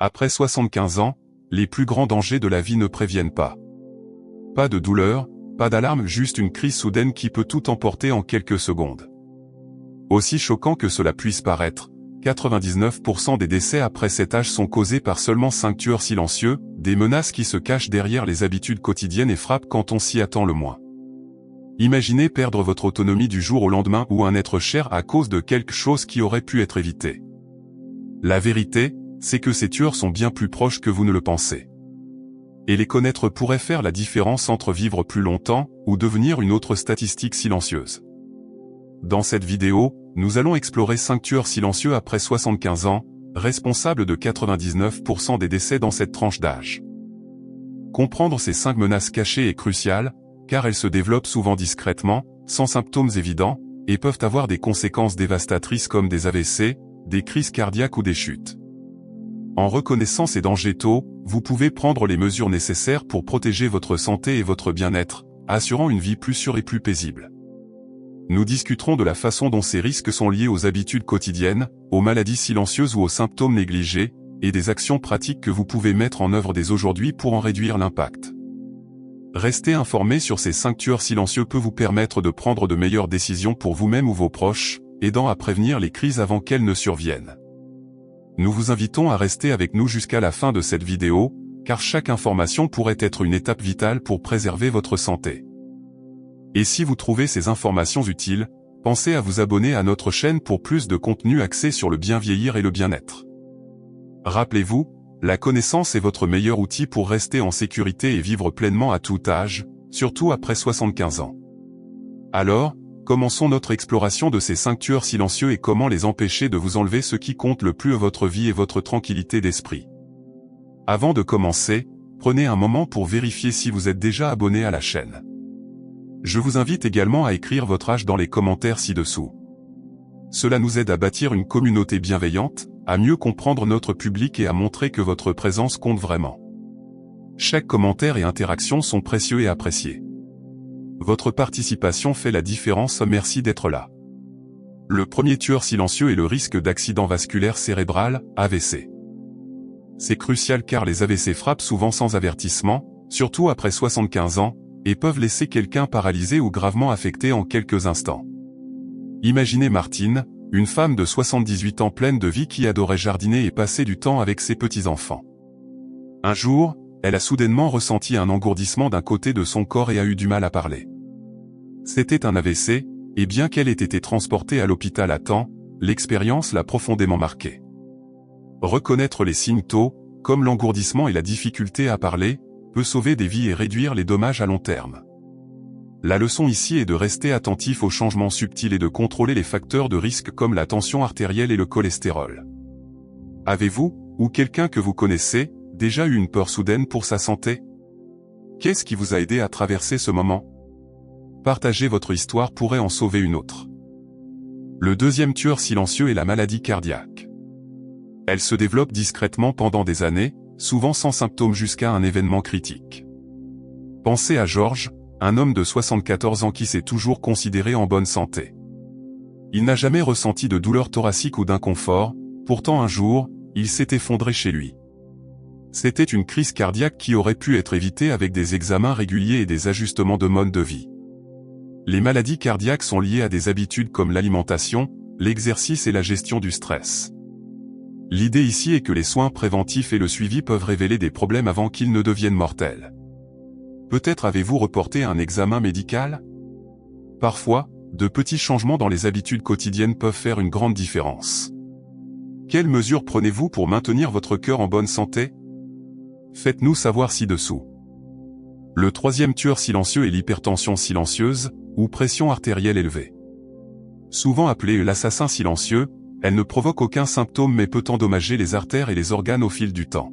Après 75 ans, les plus grands dangers de la vie ne préviennent pas. Pas de douleur, pas d'alarme, juste une crise soudaine qui peut tout emporter en quelques secondes. Aussi choquant que cela puisse paraître, 99% des décès après cet âge sont causés par seulement 5 tueurs silencieux, des menaces qui se cachent derrière les habitudes quotidiennes et frappent quand on s'y attend le moins. Imaginez perdre votre autonomie du jour au lendemain ou un être cher à cause de quelque chose qui aurait pu être évité. La vérité, c'est que ces tueurs sont bien plus proches que vous ne le pensez. Et les connaître pourrait faire la différence entre vivre plus longtemps ou devenir une autre statistique silencieuse. Dans cette vidéo, nous allons explorer 5 tueurs silencieux après 75 ans, responsables de 99% des décès dans cette tranche d'âge. Comprendre ces 5 menaces cachées est crucial, car elles se développent souvent discrètement, sans symptômes évidents, et peuvent avoir des conséquences dévastatrices comme des AVC, des crises cardiaques ou des chutes. En reconnaissant ces dangers tôt, vous pouvez prendre les mesures nécessaires pour protéger votre santé et votre bien-être, assurant une vie plus sûre et plus paisible. Nous discuterons de la façon dont ces risques sont liés aux habitudes quotidiennes, aux maladies silencieuses ou aux symptômes négligés, et des actions pratiques que vous pouvez mettre en œuvre dès aujourd'hui pour en réduire l'impact. Rester informé sur ces 5 tueurs silencieux peut vous permettre de prendre de meilleures décisions pour vous-même ou vos proches, aidant à prévenir les crises avant qu'elles ne surviennent. Nous vous invitons à rester avec nous jusqu'à la fin de cette vidéo, car chaque information pourrait être une étape vitale pour préserver votre santé. Et si vous trouvez ces informations utiles, pensez à vous abonner à notre chaîne pour plus de contenu axé sur le bien vieillir et le bien-être. Rappelez-vous, la connaissance est votre meilleur outil pour rester en sécurité et vivre pleinement à tout âge, surtout après 75 ans. Alors, commençons notre exploration de ces 5 tueurs silencieux et comment les empêcher de vous enlever ce qui compte le plus à votre vie et votre tranquillité d'esprit. Avant de commencer, prenez un moment pour vérifier si vous êtes déjà abonné à la chaîne. Je vous invite également à écrire votre âge dans les commentaires ci-dessous. Cela nous aide à bâtir une communauté bienveillante, à mieux comprendre notre public et à montrer que votre présence compte vraiment. Chaque commentaire et interaction sont précieux et appréciés. Votre participation fait la différence, merci d'être là. Le premier tueur silencieux est le risque d'accident vasculaire cérébral, AVC. C'est crucial car les AVC frappent souvent sans avertissement, surtout après 75 ans, et peuvent laisser quelqu'un paralysé ou gravement affecté en quelques instants. Imaginez Martine, une femme de 78 ans pleine de vie qui adorait jardiner et passer du temps avec ses petits-enfants. Un jour, elle a soudainement ressenti un engourdissement d'un côté de son corps et a eu du mal à parler. C'était un AVC, et bien qu'elle ait été transportée à l'hôpital à temps, l'expérience l'a profondément marquée. Reconnaître les signes tôt, comme l'engourdissement et la difficulté à parler, peut sauver des vies et réduire les dommages à long terme. La leçon ici est de rester attentif aux changements subtils et de contrôler les facteurs de risque comme la tension artérielle et le cholestérol. Avez-vous, ou quelqu'un que vous connaissez, déjà eu une peur soudaine pour sa santé? Qu'est-ce qui vous a aidé à traverser ce moment? Partager votre histoire pourrait en sauver une autre. Le deuxième tueur silencieux est la maladie cardiaque. Elle se développe discrètement pendant des années, souvent sans symptômes jusqu'à un événement critique. Pensez à Georges, un homme de 74 ans qui s'est toujours considéré en bonne santé. Il n'a jamais ressenti de douleur thoracique ou d'inconfort, pourtant un jour, il s'est effondré chez lui. C'était une crise cardiaque qui aurait pu être évitée avec des examens réguliers et des ajustements de mode de vie. Les maladies cardiaques sont liées à des habitudes comme l'alimentation, l'exercice et la gestion du stress. L'idée ici est que les soins préventifs et le suivi peuvent révéler des problèmes avant qu'ils ne deviennent mortels. Peut-être avez-vous reporté un examen médical? Parfois, de petits changements dans les habitudes quotidiennes peuvent faire une grande différence. Quelles mesures prenez-vous pour maintenir votre cœur en bonne santé? Faites-nous savoir ci-dessous. Le troisième tueur silencieux est l'hypertension silencieuse, ou pression artérielle élevée. Souvent appelée l'assassin silencieux, elle ne provoque aucun symptôme mais peut endommager les artères et les organes au fil du temps.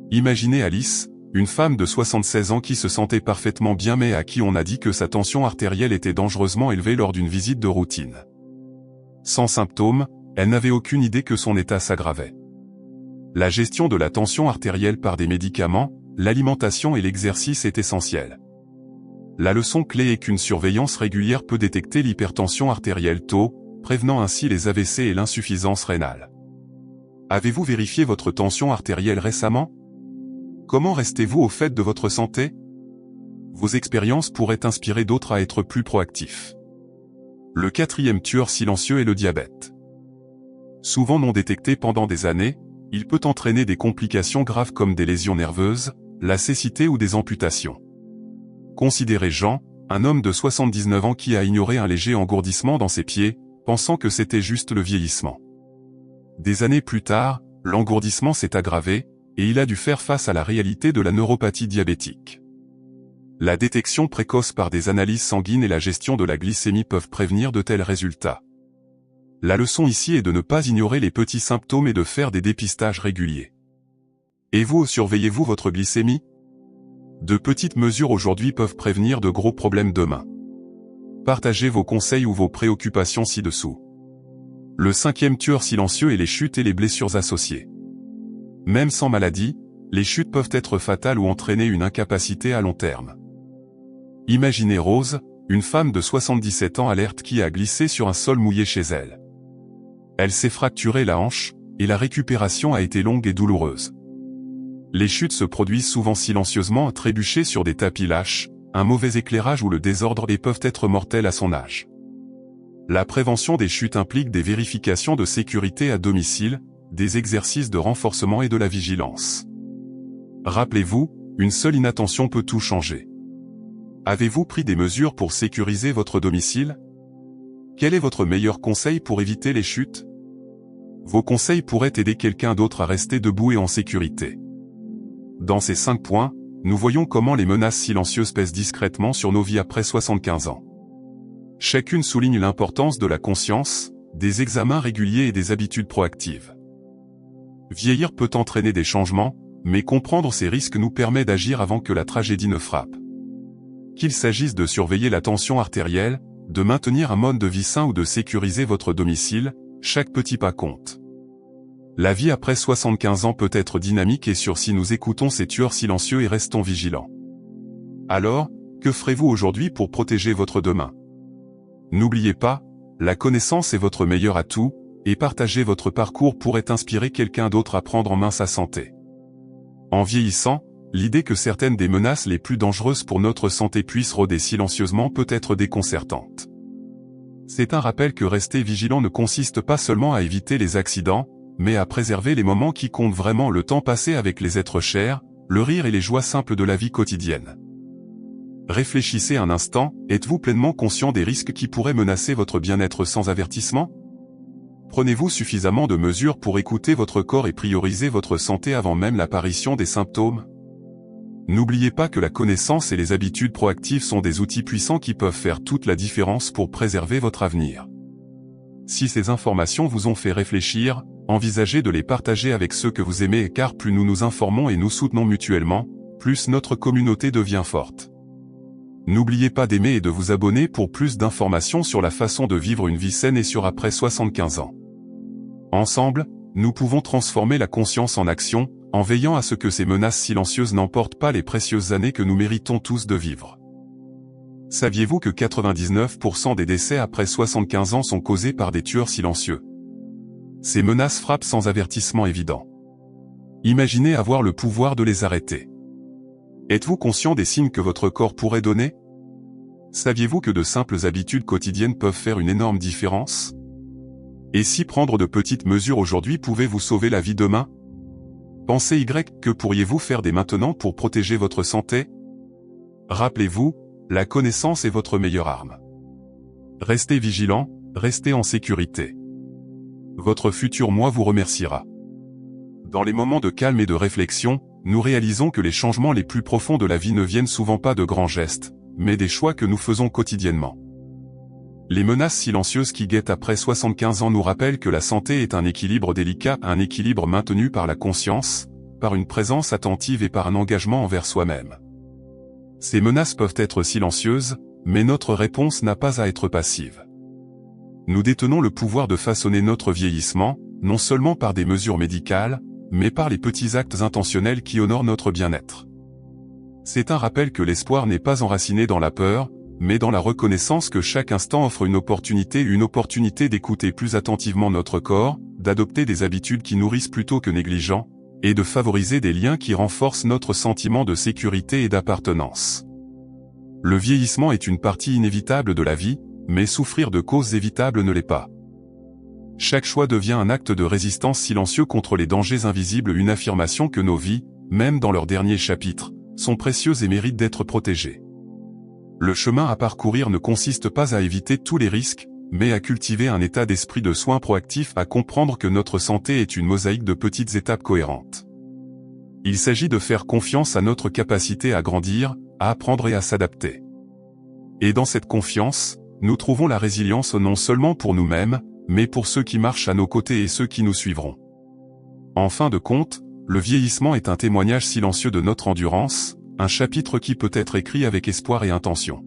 Imaginez Alice, une femme de 76 ans qui se sentait parfaitement bien mais à qui on a dit que sa tension artérielle était dangereusement élevée lors d'une visite de routine. Sans symptômes, elle n'avait aucune idée que son état s'aggravait. La gestion de la tension artérielle par des médicaments, l'alimentation et l'exercice est essentielle. La leçon clé est qu'une surveillance régulière peut détecter l'hypertension artérielle tôt, prévenant ainsi les AVC et l'insuffisance rénale. Avez-vous vérifié votre tension artérielle récemment? Comment restez-vous au fait de votre santé? Vos expériences pourraient inspirer d'autres à être plus proactifs. Le quatrième tueur silencieux est le diabète. Souvent non détecté pendant des années, il peut entraîner des complications graves comme des lésions nerveuses, la cécité ou des amputations. Considérez Jean, un homme de 79 ans qui a ignoré un léger engourdissement dans ses pieds, pensant que c'était juste le vieillissement. Des années plus tard, l'engourdissement s'est aggravé, et il a dû faire face à la réalité de la neuropathie diabétique. La détection précoce par des analyses sanguines et la gestion de la glycémie peuvent prévenir de tels résultats. La leçon ici est de ne pas ignorer les petits symptômes et de faire des dépistages réguliers. Et vous, surveillez-vous votre glycémie? De petites mesures aujourd'hui peuvent prévenir de gros problèmes demain. Partagez vos conseils ou vos préoccupations ci-dessous. Le cinquième tueur silencieux est les chutes et les blessures associées. Même sans maladie, les chutes peuvent être fatales ou entraîner une incapacité à long terme. Imaginez Rose, une femme de 77 ans alerte qui a glissé sur un sol mouillé chez elle. Elle s'est fracturé la hanche, et la récupération a été longue et douloureuse. Les chutes se produisent souvent silencieusement à trébucher sur des tapis lâches, un mauvais éclairage ou le désordre et peuvent être mortelles à son âge. La prévention des chutes implique des vérifications de sécurité à domicile, des exercices de renforcement et de la vigilance. Rappelez-vous, une seule inattention peut tout changer. Avez-vous pris des mesures pour sécuriser votre domicile? Quel est votre meilleur conseil pour éviter les chutes? Vos conseils pourraient aider quelqu'un d'autre à rester debout et en sécurité. Dans ces 5 points, nous voyons comment les menaces silencieuses pèsent discrètement sur nos vies après 75 ans. Chacune souligne l'importance de la conscience, des examens réguliers et des habitudes proactives. Vieillir peut entraîner des changements, mais comprendre ces risques nous permet d'agir avant que la tragédie ne frappe. Qu'il s'agisse de surveiller la tension artérielle, de maintenir un mode de vie sain ou de sécuriser votre domicile, chaque petit pas compte. La vie après 75 ans peut être dynamique et sûre si nous écoutons ces tueurs silencieux et restons vigilants. Alors, que ferez-vous aujourd'hui pour protéger votre demain? N'oubliez pas, la connaissance est votre meilleur atout, et partager votre parcours pourrait inspirer quelqu'un d'autre à prendre en main sa santé. En vieillissant, l'idée que certaines des menaces les plus dangereuses pour notre santé puissent rôder silencieusement peut être déconcertante. C'est un rappel que rester vigilant ne consiste pas seulement à éviter les accidents, mais à préserver les moments qui comptent vraiment, le temps passé avec les êtres chers, le rire et les joies simples de la vie quotidienne. Réfléchissez un instant, êtes-vous pleinement conscient des risques qui pourraient menacer votre bien-être sans avertissement? Prenez-vous suffisamment de mesures pour écouter votre corps et prioriser votre santé avant même l'apparition des symptômes? N'oubliez pas que la connaissance et les habitudes proactives sont des outils puissants qui peuvent faire toute la différence pour préserver votre avenir. Si ces informations vous ont fait réfléchir, envisagez de les partager avec ceux que vous aimez, car plus nous nous informons et nous soutenons mutuellement, plus notre communauté devient forte. N'oubliez pas d'aimer et de vous abonner pour plus d'informations sur la façon de vivre une vie saine et sûre après 75 ans. Ensemble, nous pouvons transformer la conscience en action, en veillant à ce que ces menaces silencieuses n'emportent pas les précieuses années que nous méritons tous de vivre. Saviez-vous que 99% des décès après 75 ans sont causés par des tueurs silencieux? Ces menaces frappent sans avertissement évident. Imaginez avoir le pouvoir de les arrêter. Êtes-vous conscient des signes que votre corps pourrait donner? Saviez-vous que de simples habitudes quotidiennes peuvent faire une énorme différence? Et si prendre de petites mesures aujourd'hui pouvait vous sauver la vie demain? Pensez Y, que pourriez-vous faire dès maintenant pour protéger votre santé? Rappelez-vous, la connaissance est votre meilleure arme. Restez vigilant, restez en sécurité. Votre futur moi vous remerciera. Dans les moments de calme et de réflexion, nous réalisons que les changements les plus profonds de la vie ne viennent souvent pas de grands gestes, mais des choix que nous faisons quotidiennement. Les menaces silencieuses qui guettent après 75 ans nous rappellent que la santé est un équilibre délicat, un équilibre maintenu par la conscience, par une présence attentive et par un engagement envers soi-même. Ces menaces peuvent être silencieuses, mais notre réponse n'a pas à être passive. Nous détenons le pouvoir de façonner notre vieillissement, non seulement par des mesures médicales, mais par les petits actes intentionnels qui honorent notre bien-être. C'est un rappel que l'espoir n'est pas enraciné dans la peur, mais dans la reconnaissance que chaque instant offre une opportunité d'écouter plus attentivement notre corps, d'adopter des habitudes qui nourrissent plutôt que négligents, et de favoriser des liens qui renforcent notre sentiment de sécurité et d'appartenance. Le vieillissement est une partie inévitable de la vie, mais souffrir de causes évitables ne l'est pas. Chaque choix devient un acte de résistance silencieux contre les dangers invisibles, une affirmation que nos vies, même dans leur dernier chapitre, sont précieuses et méritent d'être protégées. Le chemin à parcourir ne consiste pas à éviter tous les risques, mais à cultiver un état d'esprit de soin proactif, à comprendre que notre santé est une mosaïque de petites étapes cohérentes. Il s'agit de faire confiance à notre capacité à grandir, à apprendre et à s'adapter. Et dans cette confiance, nous trouvons la résilience non seulement pour nous-mêmes, mais pour ceux qui marchent à nos côtés et ceux qui nous suivront. En fin de compte, le vieillissement est un témoignage silencieux de notre endurance, un chapitre qui peut être écrit avec espoir et intention.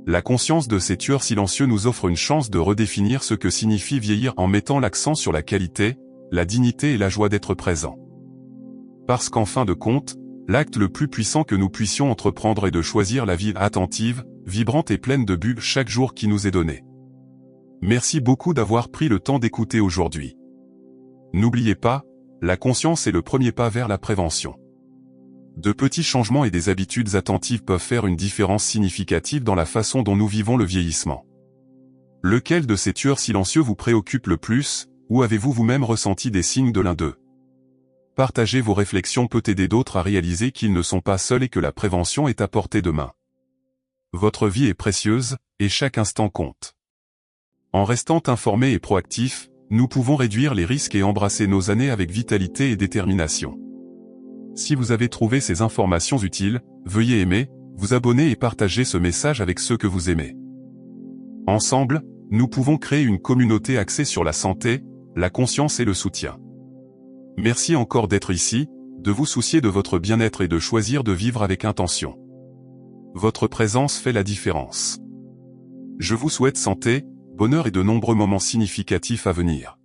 La conscience de ces tueurs silencieux nous offre une chance de redéfinir ce que signifie vieillir en mettant l'accent sur la qualité, la dignité et la joie d'être présent. Parce qu'en fin de compte, l'acte le plus puissant que nous puissions entreprendre est de choisir la vie attentive, vibrante et pleine de bulles chaque jour qui nous est donné. Merci beaucoup d'avoir pris le temps d'écouter aujourd'hui. N'oubliez pas, la conscience est le premier pas vers la prévention. De petits changements et des habitudes attentives peuvent faire une différence significative dans la façon dont nous vivons le vieillissement. Lequel de ces tueurs silencieux vous préoccupe le plus, ou avez-vous vous-même ressenti des signes de l'un d'eux? Partager vos réflexions peut aider d'autres à réaliser qu'ils ne sont pas seuls et que la prévention est à portée de main. Votre vie est précieuse, et chaque instant compte. En restant informés et proactifs, nous pouvons réduire les risques et embrasser nos années avec vitalité et détermination. Si vous avez trouvé ces informations utiles, veuillez aimer, vous abonner et partager ce message avec ceux que vous aimez. Ensemble, nous pouvons créer une communauté axée sur la santé, la conscience et le soutien. Merci encore d'être ici, de vous soucier de votre bien-être et de choisir de vivre avec intention. Votre présence fait la différence. Je vous souhaite santé, bonheur et de nombreux moments significatifs à venir.